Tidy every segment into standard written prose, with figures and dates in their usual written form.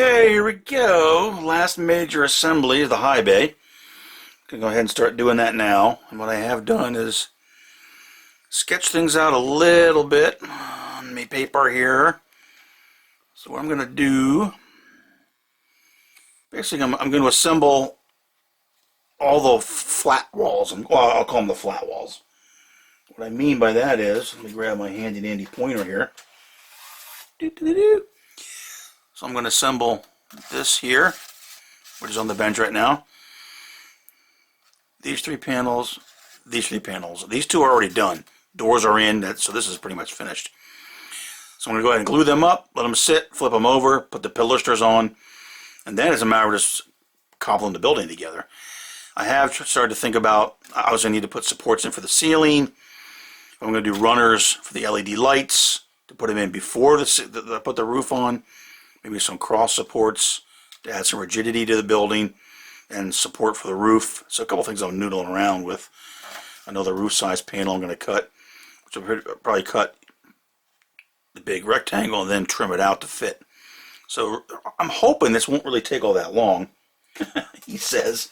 Okay, here we go. Last major assembly of the high bay. Gonna go ahead and start doing that now. And what I have done is sketch things out a little bit on my paper here. So what I'm gonna do, basically I'm going to assemble all the flat walls. Well, I'll call them the flat walls. What I mean by that is, let me grab my handy dandy pointer here. So I'm going to assemble this here, which is on the bench right now. These three panels, these two are already done. Doors are in, so this is pretty much finished. So I'm going to go ahead and glue them up, let them sit, flip them over, put the pilasters on, and then it's a matter of just cobbling the building together. I have started to think about, I was going to need to put supports in for the ceiling. I'm going to do runners for the LED lights to put them in before I put the roof on. Maybe some cross supports to add some rigidity to the building and support for the roof. So a couple things I'm noodling around with. I know the roof size panel I'm going to cut, which I'll probably cut the big rectangle and then trim it out to fit. So I'm hoping this won't really take all that long, he says.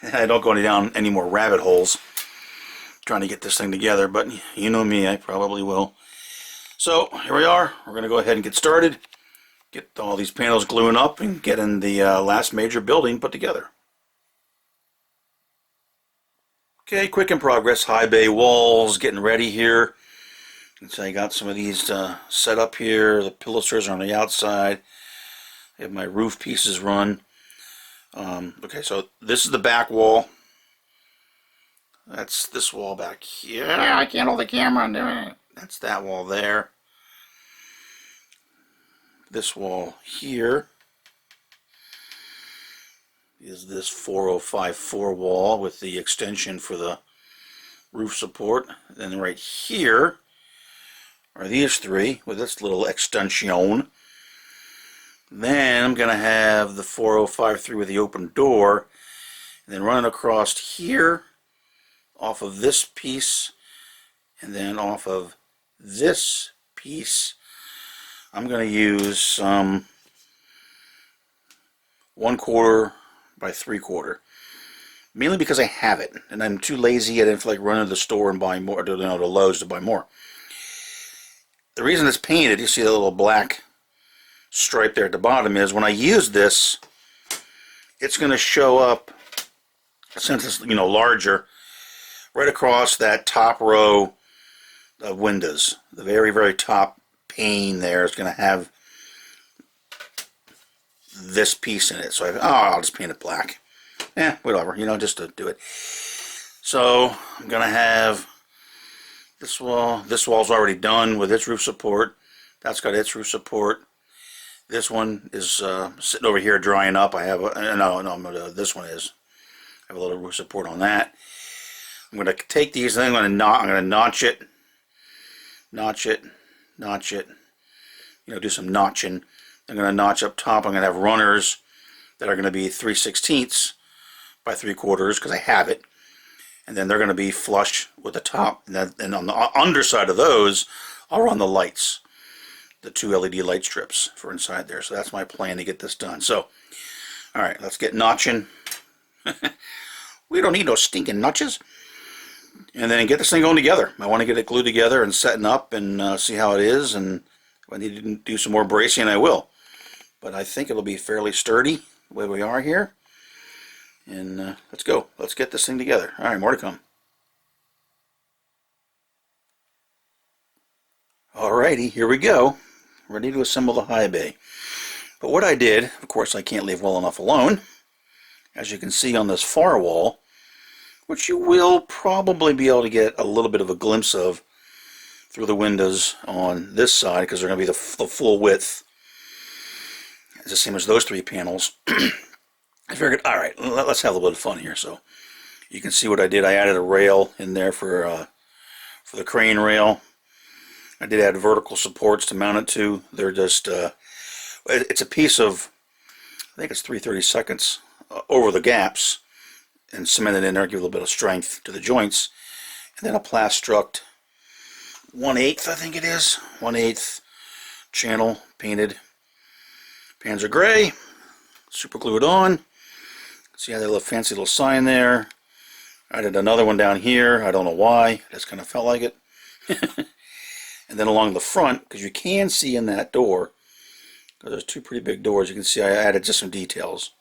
And I don't go down any more rabbit holes trying to get this thing together, but you know me, I probably will. So here we are. We're going to go ahead and get started. Get all these panels gluing up and getting the last major building put together. Okay, quick in progress. High bay walls, getting ready here. So I got some of these set up here. The pilasters are on the outside. I have my roof pieces run. Okay, so this is the back wall. That's this wall back here. I can't hold the camera on doing it. That's that wall there. This wall here is this 4054 wall with the extension for the roof support. Then right here are these three with this little extension. Then I'm going to have the 4053 with the open door, and then running across here off of this piece and then off of this piece. I'm going to use some 1/4 by 3/4, mainly because I have it, and I'm too lazy. I didn't feel like running to the store and buying more, to Lowe's to buy more. The reason it's painted, you see the little black stripe there at the bottom, is when I use this, it's going to show up, since it's larger, right across that top row of windows. The very, very top pane there is going to have this piece in it. So I'll just paint it black. Whatever, just to do it. So I'm going to have this wall. This wall's already done with its roof support. That's got its roof support. This one is sitting over here drying up. I have this one is. I have a little roof support on that. I'm going to take these and I'm going to notch it, do some notching. I'm going to notch up top. I'm going to have runners that are going to be 3/16 by 3/4 because I have it, and then they're going to be flush with the top. And on the underside of those, I'll run the lights, the 2 LED light strips for inside there. So that's my plan to get this done. So, all right, let's get notching. We don't need no stinking notches. And then get this thing going together. I want to get it glued together and setting up and see how it is. And if I need to do some more bracing, I will. But I think it'll be fairly sturdy the way we are here. And let's go. Let's get this thing together. All right, more to come. Alrighty, here we go. Ready to assemble the high bay. But what I did, of course, I can't leave well enough alone. As you can see on this far wall, which you will probably be able to get a little bit of a glimpse of through the windows on this side, because they're going to be the full width. It's the same as those 3 panels. I figured, all right, let's have a little bit of fun here. So you can see what I did. I added a rail in there for the crane rail. I did add vertical supports to mount it to. They're just, it's a piece of, I think it's 3/32 over the gaps, and cement it in there, give a little bit of strength to the joints, and then a plastruct 1/8, I think it is, 1/8 channel painted Pans are gray, super glued on. See how that little fancy little sign there? I did another one down here. I don't know why. I just kind of felt like it. And then along the front, because you can see in that door, because there's two pretty big doors, you can see I added just some details.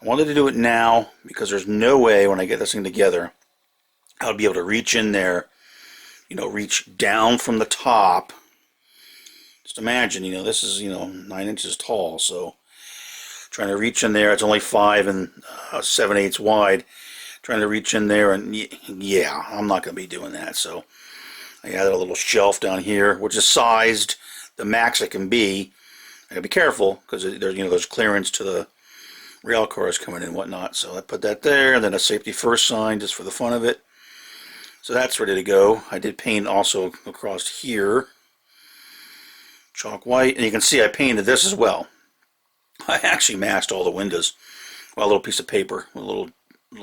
I wanted to do it now because there's no way when I get this thing together I'll be able to reach in there, you know, reach down from the top. Just imagine, you know, this is, you know, 9 inches tall, so trying to reach in there, it's only 5 and 7/8 wide. Trying to reach in there, and yeah, I'm not going to be doing that. So I added a little shelf down here, which is sized the max it can be. I got to be careful because there's, you know, there's clearance to the rail cars coming in and whatnot. So I put that there, and then a safety first sign just for the fun of it. So that's ready to go. I did paint also across here, chalk white, and you can see I painted this as well. I actually masked all the windows with a little piece of paper, a little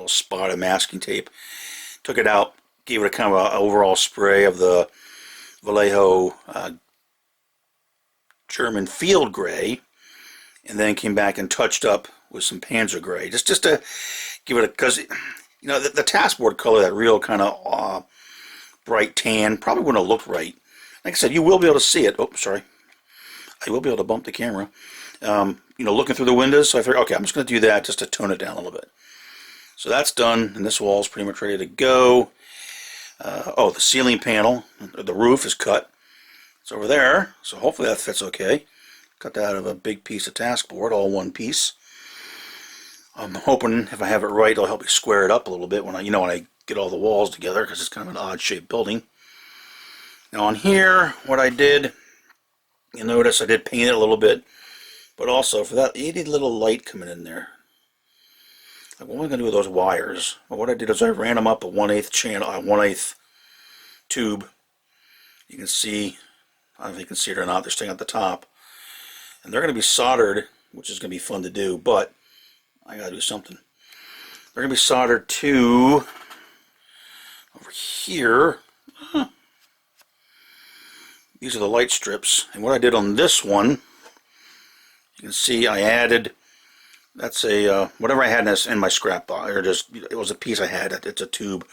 spot of masking tape. Took it out, gave it a kind of an overall spray of the Vallejo German field gray, and then came back and touched up with some Panzer gray, just to give it a, because you know the taskboard color, that real kind of bright tan, probably wouldn't have looked right. Like I said, you will be able to see it. Oh, sorry, I will be able to bump the camera. You know, looking through the windows. So I figured, okay, I'm just going to do that just to tone it down a little bit. So that's done, and this wall is pretty much ready to go. Oh, the ceiling panel, the roof is cut. It's over there, so hopefully that fits okay. Cut that out of a big piece of taskboard, all one piece. I'm hoping if I have it right, it'll help me square it up a little bit when I get all the walls together, because it's kind of an odd-shaped building. Now on here, what I did, you notice I did paint it a little bit, but also for that, you need a little light coming in there. Like, what am I going to do with those wires? Well, what I did is I ran them up a 1/8 channel, 1/8 tube. You can see, I don't know if you can see it or not, they're staying at the top. And they're going to be soldered, which is going to be fun to do, but I got to do something. They're going to be soldered to over here. These are the light strips. And what I did on this one, you can see I added, that's a, whatever I had in my scrap box, or just, it was a piece I had, it's a tube.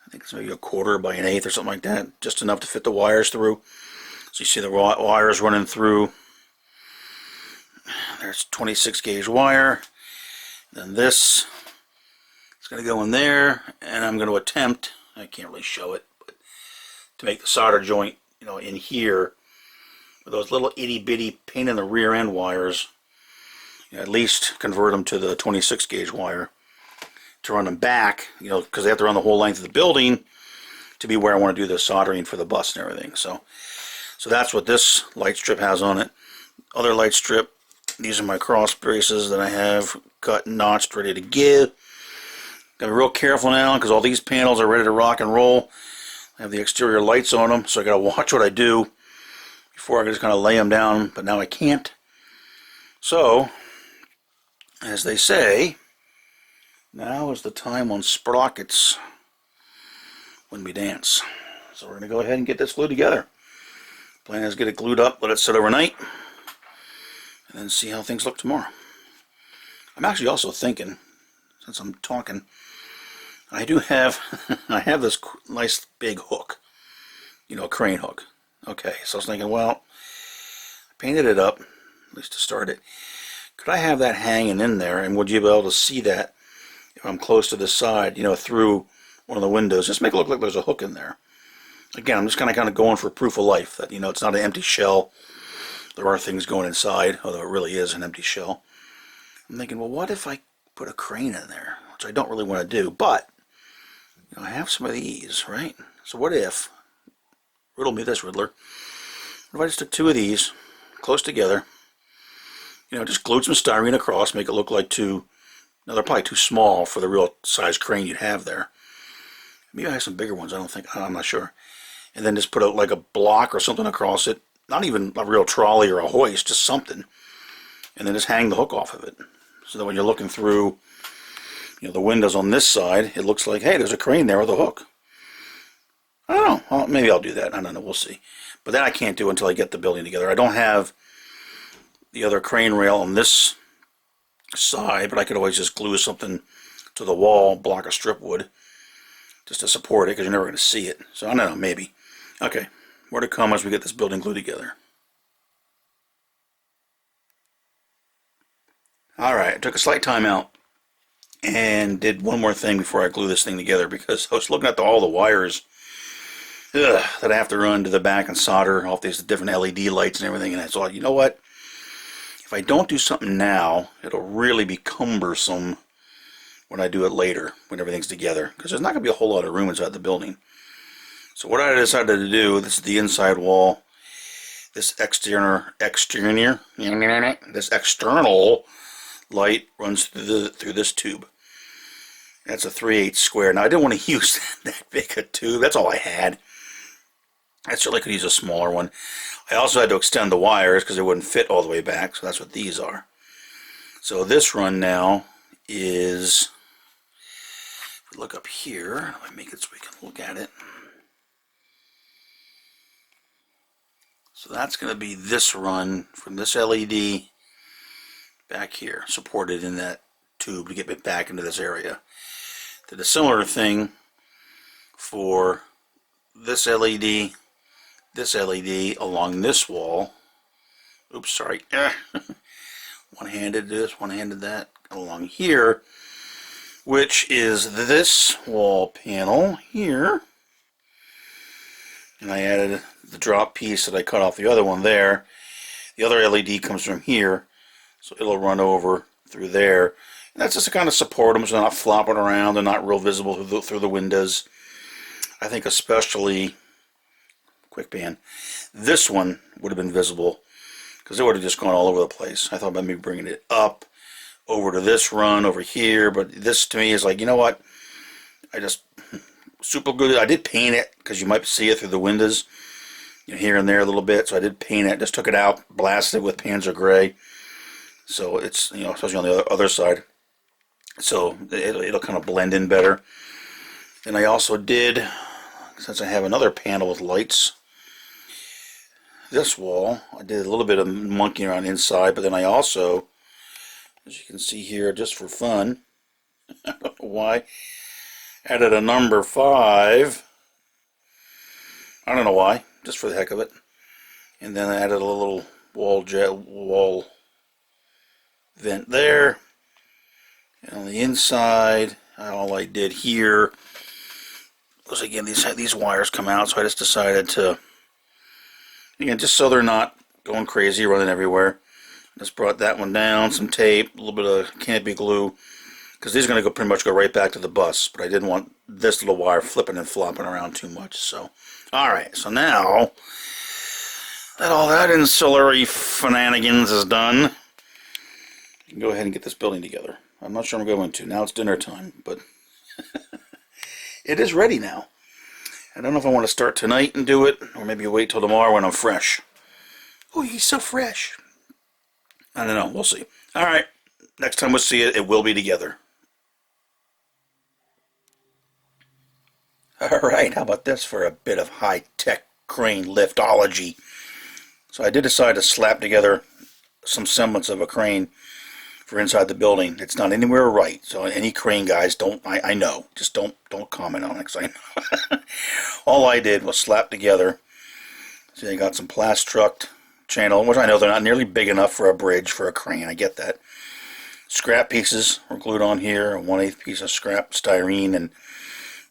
I think it's maybe 1/4 by 1/8 or something like that, just enough to fit the wires through. So you see the wires running through. There's 26 gauge wire. Then this is going to go in there, and I'm going to attempt, I can't really show it, but to make the solder joint, you know, in here, with those little itty bitty paint in the rear end wires. At least convert them to the 26 gauge wire to run them back, you know, because they have to run the whole length of the building to be where I want to do the soldering for the bus and everything. So that's what this light strip has on it. Other light strip, these are my cross braces that I have cut and notched, ready to give. Gotta be real careful now because all these panels are ready to rock and roll. I have the exterior lights on them, so I gotta watch what I do before I just kind of lay them down, but now I can't. So, as they say, now is the time on sprockets when we dance. So we're going to go ahead and get this glued together. Plan is to get it glued up, let it sit overnight, and then see how things look tomorrow. I'm actually also thinking, since I'm talking, I do have, I have this nice big hook, you know, a crane hook. Okay, so I was thinking, well, I painted it up, at least to start it. Could I have that hanging in there, and would you be able to see that if I'm close to the side, you know, through one of the windows? Just make it look like there's a hook in there. Again, I'm just kind of going for proof of life, that, you know, it's not an empty shell. There are things going inside, although it really is an empty shell. I'm thinking, well, what if I put a crane in there? Which I don't really want to do, but, you know, I have some of these, right? So what if, riddle me this, Riddler, what if I just took 2 of these, close together, you know, just glued some styrene across, make it look like two. Now they're probably too small for the real size crane you'd have there. Maybe I have some bigger ones. I'm not sure. And then just put like a block or something across it. Not even a real trolley or a hoist, just something. And then just hang the hook off of it, so that when you're looking through, you know, the windows on this side, it looks like, hey, there's a crane there with a hook. I don't know. Well, maybe I'll do that. I don't know. We'll see. But that I can't do until I get the building together. I don't have the other crane rail on this side, but I could always just glue something to the wall, block of strip wood, just to support it, because you're never going to see it. So I don't know, maybe. Okay, more to come as we get this building glued together. Alright, I took a slight time out and did one more thing before I glue this thing together, because I was looking at all the wires that I have to run to the back and solder off these different LED lights and everything, and I thought, you know what? If I don't do something now, it'll really be cumbersome when I do it later, when everything's together, because there's not going to be a whole lot of room inside the building. So what I decided to do, this is the inside wall, this external light runs through this tube. That's a 3/8 square. Now I didn't want to use that big a tube. That's all I had. I certainly could use a smaller one. I also had to extend the wires because they wouldn't fit all the way back, so that's what these are. So this run now is, if we look up here, let me make it so we can look at it. So that's going to be this run from this LED back here, supported in that tube to get it back into this area. Did a similar thing for this LED along this wall. Oops, sorry. One-handed this, one-handed that. Along here, which is this wall panel here. And I added the drop piece that I cut off the other one there. The other LED comes from here, so it'll run over through there. And that's just to kind of support them so they're not flopping around. They're not real visible through the windows. I think especially, quick pan, this one would have been visible because it would have just gone all over the place. I thought about maybe bringing it up over to this run over here, but this to me is like, you know what? I just super good. I did paint it because you might see it through the windows, you know, here and there a little bit. So I did paint it. Just took it out, blasted it with Panzer Gray. So it's, you know, especially on the other side. So it'll kind of blend in better. And I also did, since I have another panel with lights, this wall, I did a little bit of monkeying around inside, but then I also, as you can see here, just for fun, I don't know why, added a number 5. I don't know why, just for the heck of it. And then I added a little wall vent there. And on the inside, all I did here was, again, these wires come out, so I just decided to, again, just so they're not going crazy, running everywhere. Just brought that one down, some tape, a little bit of canopy glue, because these are going to pretty much go right back to the bus, but I didn't want this little wire flipping and flopping around too much. So, alright, so now that all that ancillary shenanigans is done, you can go ahead and get this building together. I'm not sure I'm going to. Now it's dinner time, but it is ready now. I don't know if I want to start tonight and do it, or maybe wait till tomorrow when I'm fresh. Oh, he's so fresh. I don't know. We'll see. Alright, next time we'll see it, it will be together. Alright, how about this for a bit of high-tech crane liftology? So I did decide to slap together some semblance of a crane for inside the building. It's not anywhere right, so any crane guys, I know, just don't comment on it, because I know. All I did was slap together, so I got some Plastruct channel, which I know they're not nearly big enough for a bridge for a crane, I get that. Scrap pieces were glued on here, a 1/8 piece of scrap styrene, and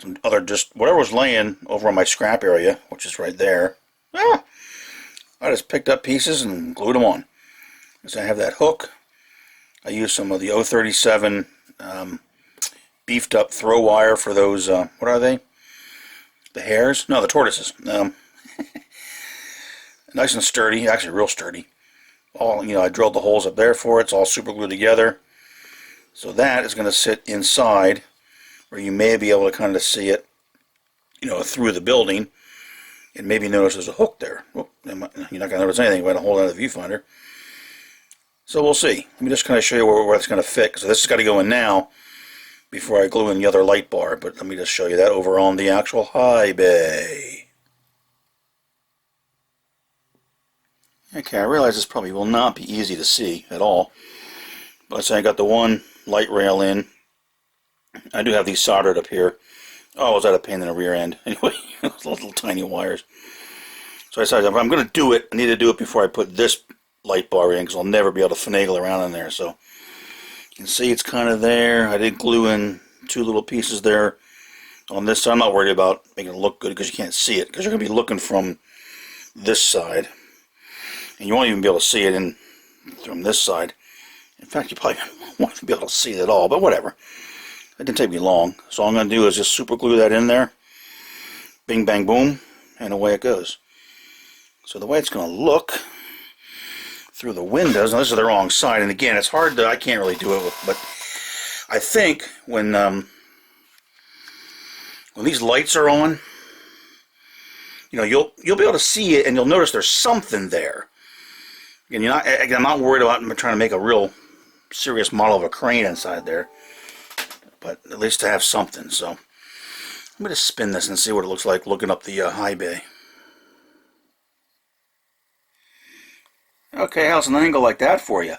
some other, just whatever was laying over on my scrap area, which is right there. I just picked up pieces and glued them on. So I have that hook. I used some of the 037 beefed up throw wire for those, what are they? The hares? No, the tortoises. Nice and sturdy, actually real sturdy. All, you know, I drilled the holes up there for it. It's all super glued together. So that is going to sit inside, where you may be able to kind of see it, you know, through the building, and maybe notice there's a hook there. Oh, you're not going to notice anything by the hold out of the viewfinder. So we'll see. Let me just kind of show you where it's going to fit. So this has got to go in now before I glue in the other light bar. But let me just show you that over on the actual high bay. Okay, I realize this probably will not be easy to see at all. But let's say I got the one light rail in. I do have these soldered up here. Oh, was that a pain in the rear end? Anyway, those little tiny wires. So I decided if I'm going to do it, I need to do it before I put this light bar in, because I'll never be able to finagle around in there. So you can see it's kind of there. I did glue in two little pieces there on this side. I'm not worried about making it look good because you can't see it, because you're going to be looking from this side. And you won't even be able to see it from this side. In fact, you probably won't be able to see it at all, but whatever. It didn't take me long. So all I'm going to do is just super glue that in there. Bing, bang, boom. And away it goes. So the way it's going to look through the windows, now this is the wrong side, and again, it's hard to, I can't really do it, but I think when these lights are on, you know, you'll be able to see it, and you'll notice there's something there. And I'm not worried about trying to make a real serious model of a crane inside there, but at least to have something. So I'm going to spin this and see what it looks like looking up the high bay. Okay, how's an angle like that for you?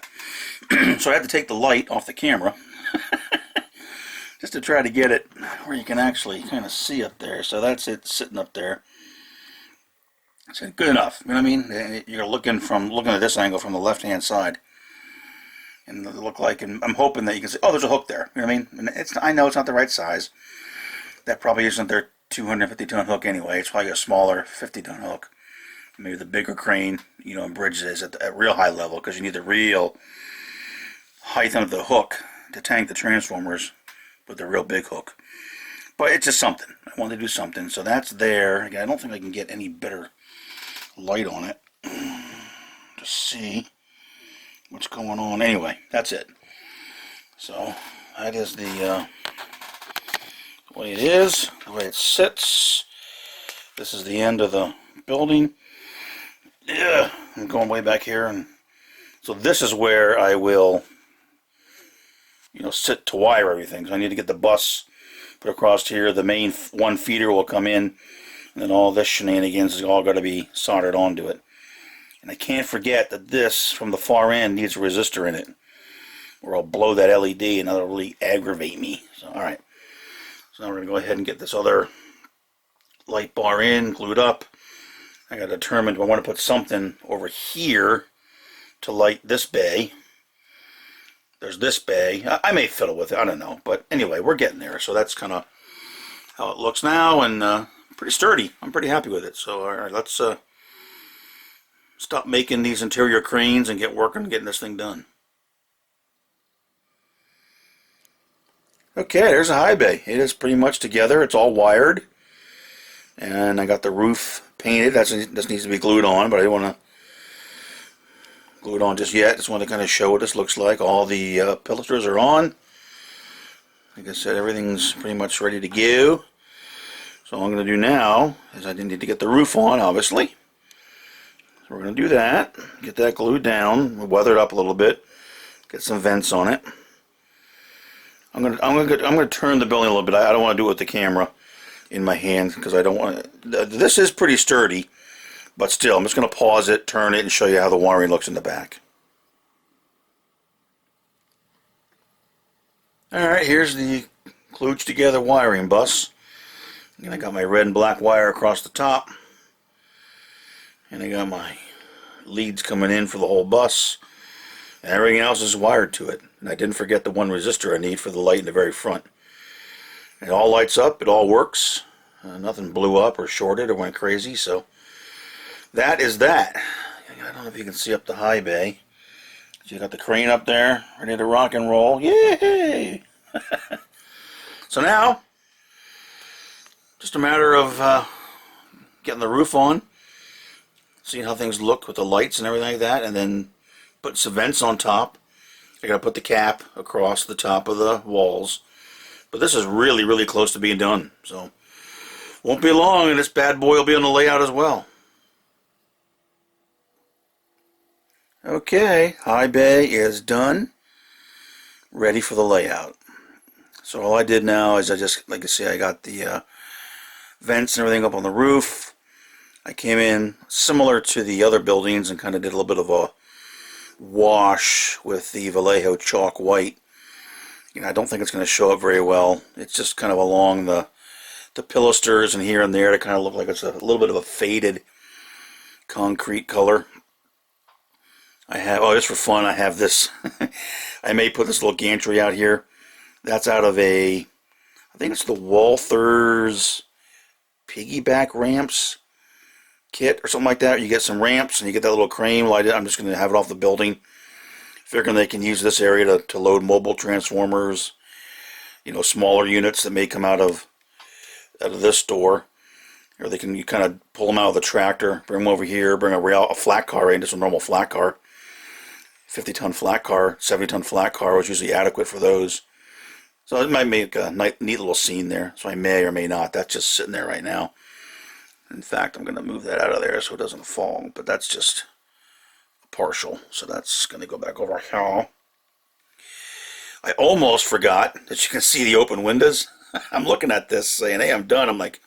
So I had to take the light off the camera just to try to get it where you can actually kind of see up there. So that's it sitting up there. So good enough. You know what I mean? You're looking at this angle from the left-hand side, and it look like, and I'm hoping that you can see. Oh, there's a hook there. You know what I mean? And I know it's not the right size. That probably isn't their 250-ton hook anyway. It's probably a smaller 50-ton hook. Maybe the bigger crane, you know, and bridge is at real high level, because you need the real height of the hook to tank the transformers with the real big hook. But it's just something. I wanted to do something. So that's there. Again, I don't think I can get any better light on it to see what's going on. Anyway, that's it. So that is the way it is, the way it sits. This is the end of the building. Yeah, I'm going way back here, and so this is where I will, you know, sit to wire everything. So I need to get the bus put across here. The main one feeder will come in, and then all this shenanigans is all got to be soldered onto it. And I can't forget that this, from the far end, needs a resistor in it, or I'll blow that LED and that'll really aggravate me. So, alright. So now we're going to go ahead and get this other light bar in, glued up. I got to determine, do I want to put something over here to light this bay? There's this bay. I may fiddle with it, I don't know. But anyway, we're getting there. So that's kind of how it looks now, and pretty sturdy. I'm pretty happy with it. So alright, let's stop making these interior cranes and get working on getting this thing done. Okay, there's a high bay. It is pretty much together. It's all wired. And I got the roof painted. This needs to be glued on, but I don't want to glue it on just yet. Just want to kind of show what this looks like. All the pilasters are on. Like I said, everything's pretty much ready to go. So all I'm going to do now is I need to get the roof on, obviously. So we're going to do that. Get that glued down. Weather it up a little bit. Get some vents on it. I'm going to turn the building a little bit. I don't want to do it with the camera in my hand, because I don't want to. This is pretty sturdy, but still, I'm just going to pause it, turn it, and show you how the wiring looks in the back. Alright, here's the kludged together wiring bus. And I got my red and black wire across the top, and I got my leads coming in for the whole bus, and everything else is wired to it. And I didn't forget the one resistor I need for the light in the very front. It all lights up, it all works. Nothing blew up or shorted or went crazy, so that is that. I don't know if you can see up the high bay. You got the crane up there, ready to rock and roll. Yay! So now, just a matter of getting the roof on, seeing how things look with the lights and everything like that, and then putting some vents on top. I gotta put the cap across the top of the walls. But this is really, really close to being done. So, won't be long, and this bad boy will be on the layout as well. Okay, high bay is done. Ready for the layout. So all I did now is I just, like I say, I got the vents and everything up on the roof. I came in similar to the other buildings and kind of did a little bit of a wash with the Vallejo chalk white. I don't think it's going to show up very well. It's just kind of along the pilasters and here and there to kind of look like it's a little bit of a faded concrete color. I have, oh, just for fun, I have this. I may put this little gantry out here. That's out of I think it's the Walther's piggyback ramps kit or something like that. You get some ramps and you get that little crane. Well, I'm just going to have it off the building. Figuring they can use this area to load mobile transformers, smaller units that may come out of this door. Or you kind of pull them out of the tractor, bring them over here, bring a flat car in, just a normal flat car. 50-ton flat car, 70-ton flat car was usually adequate for those. So it might make a neat little scene there. So I may or may not. That's just sitting there right now. In fact, I'm going to move that out of there so it doesn't fall. But that's just partial. So that's going to go back over here. I almost forgot that you can see the open windows. I'm looking at this saying, hey, I'm done. I'm like,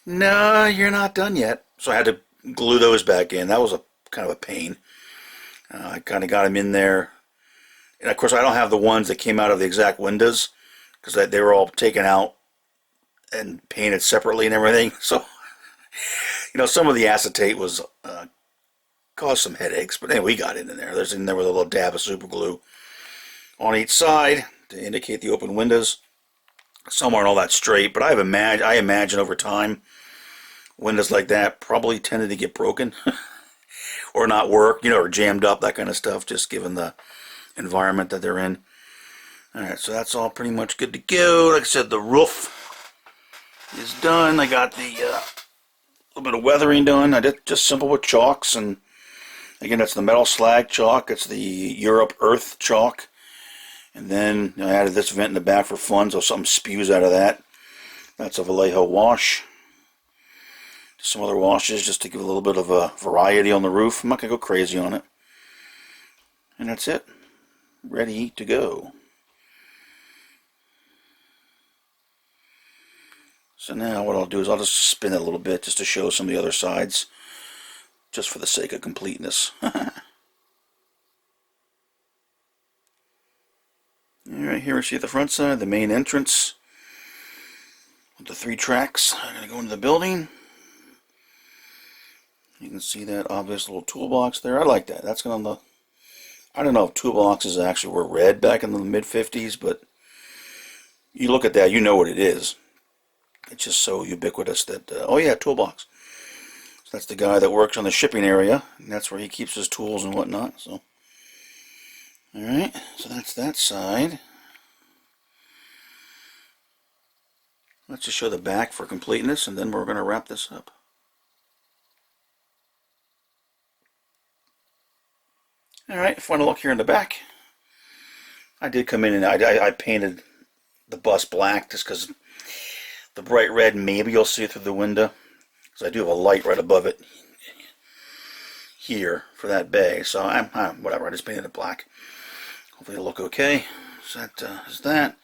no, you're not done yet. So I had to glue those back in. That was a kind of a pain. I kind of got them in there. And of course, I don't have the ones that came out of the exact windows because they were all taken out and painted separately and everything. So, some of the acetate was caused some headaches. But anyway, we got it in there. There's in there with a little dab of super glue on each side to indicate the open windows. Some aren't all that straight, but I imagine over time, windows like that probably tended to get broken or not work, or jammed up, that kind of stuff, just given the environment that they're in. Alright, so that's all pretty much good to go. Like I said, the roof is done. I got the little bit of weathering done. I did just simple with chalks, and again, that's the metal slag chalk. It's the Europe earth chalk. And then I added this vent in the back for fun, so something spews out of that. That's a Vallejo wash. Some other washes just to give a little bit of a variety on the roof. I'm not going to go crazy on it. And that's it. Ready to go. So now what I'll do is I'll just spin it a little bit just to show some of the other sides. Just for the sake of completeness. Alright, here we see the front side, the main entrance. With the 3 tracks. I'm going to go into the building. You can see that obvious little toolbox there. I like that. That's going to, I don't know if toolboxes actually were red back in the mid-50s, but you look at that, you know what it is. It's just so ubiquitous that, oh yeah, toolbox. So that's the guy that works on the shipping area, and that's where he keeps his tools and whatnot. So, alright, so that's that side. Let's just show the back for completeness, and then we're going to wrap this up. Alright, final look here in the back. I did come in and I painted the bus black just because the bright red, maybe you'll see it through the window. Because I do have a light right above it here for that bay. So whatever, I just painted it black. Hopefully it'll look okay. So that is that.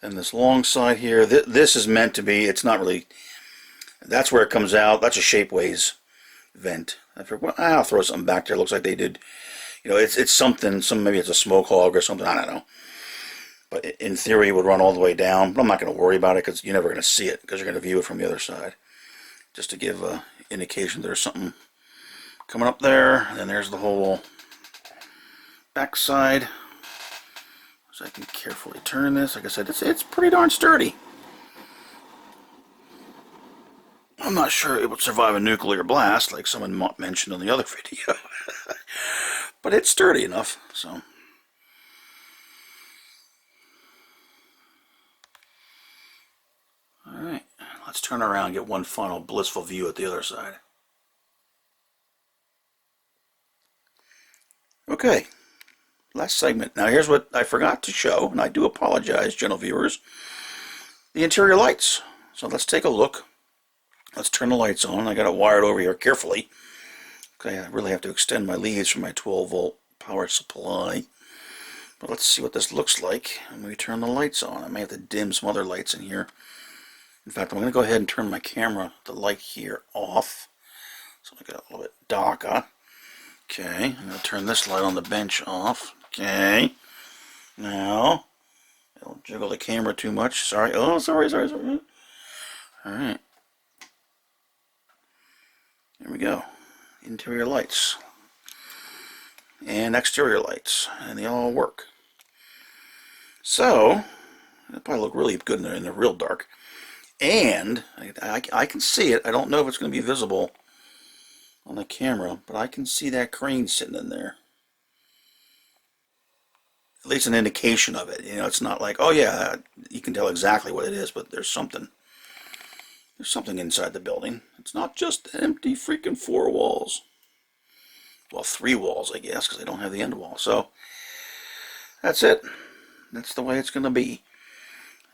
And this long side here, this is meant to be, it's not really, that's where it comes out. That's a Shapeways vent. I figured, well, I'll throw something back there. It looks like they did. It's something, maybe it's a smoke hog or something, I don't know. But in theory, it would run all the way down. But I'm not going to worry about it because you're never going to see it because you're going to view it from the other side. Just to give an indication there's something coming up there. And then there's the whole back side. So I can carefully turn this. Like I said, it's pretty darn sturdy. I'm not sure it would survive a nuclear blast like someone mentioned on the other video. But it's sturdy enough, so. Alright, let's turn around and get one final blissful view at the other side. Okay, last segment. Now here's what I forgot to show, and I do apologize, gentle viewers. The interior lights. So let's take a look. Let's turn the lights on. I got it wired over here carefully. Okay, I really have to extend my leads for my 12-volt power supply. But let's see what this looks like when we turn the lights on. I may have to dim some other lights in here In fact, I'm going to go ahead and turn my camera, the light here, off. So I get a little bit darker. Okay, I'm going to turn this light on the bench off. Okay. Now, don't jiggle the camera too much. Sorry. Oh, sorry. Alright. There we go. Interior lights. And exterior lights. And they all work. So, it'll probably look really good in the real dark. And, I can see it. I don't know if it's going to be visible on the camera, but I can see that crane sitting in there. At least an indication of it. You know, it's not like, oh yeah, you can tell exactly what it is, but there's something inside the building. It's not just empty freaking 4 walls. Well, 3 walls, I guess, because they don't have the end wall. So, that's it. That's the way it's going to be.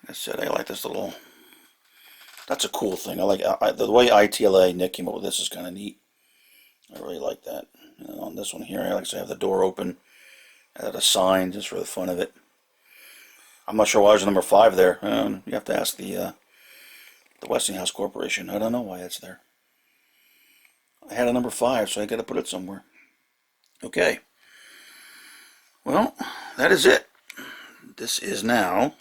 Like I said, I like this little... That's a cool thing. I like the way ITLA Nick came up with this is kind of neat. I really like that. And on this one here, I like to have the door open. Add a sign just for the fun of it. I'm not sure why there's a number 5 there. You have to ask the Westinghouse Corporation. I don't know why it's there. I had a number 5, so I got to put it somewhere. Okay. Well, that is it. This is now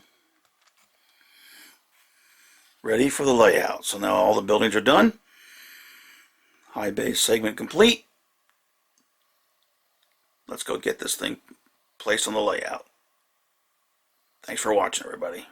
ready for the layout. So now all the buildings are done. High base segment complete. Let's go get this thing placed on the layout. Thanks for watching, everybody.